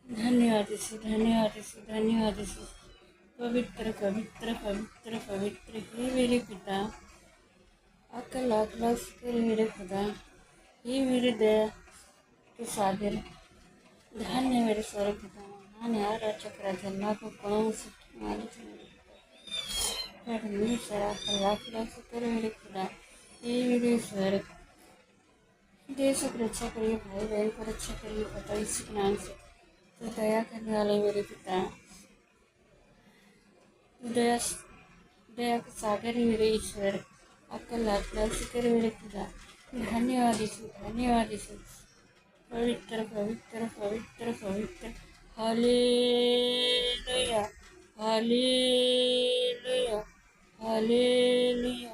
धन्यवादिसु धन्यवादिसु धन्यवादिसु पवित्र पवित्र पवित्र पवित्र हे मेरे पिता, आपका लाख लाख शुक्र मेरे खुदा, हे मेरे दया के सागर, धन्य मेरे स्वर्ग पिता, धन्य चक्राधर लाखों करोड़ों सृष्टि मालिक मेरे परमेश्वर, आपका लाख लाख शुक्र मेरे खुदा, हे मेरे स्वर्ग। देश की रक्षा करिए, भाई बहन को रक्षा करिए, पता इसी के नाम से तो दया करने वाले मेरे पिता, दया दया का सागर है मेरे ईश्वर, आपका लाख लाख शुक्र मेरे खुदा, धन्यवाद यीशु धन्यवाद यीशु, पवित्र पवित्र पवित्र पवित्र, हालेलुया हालेलुया हालेलुया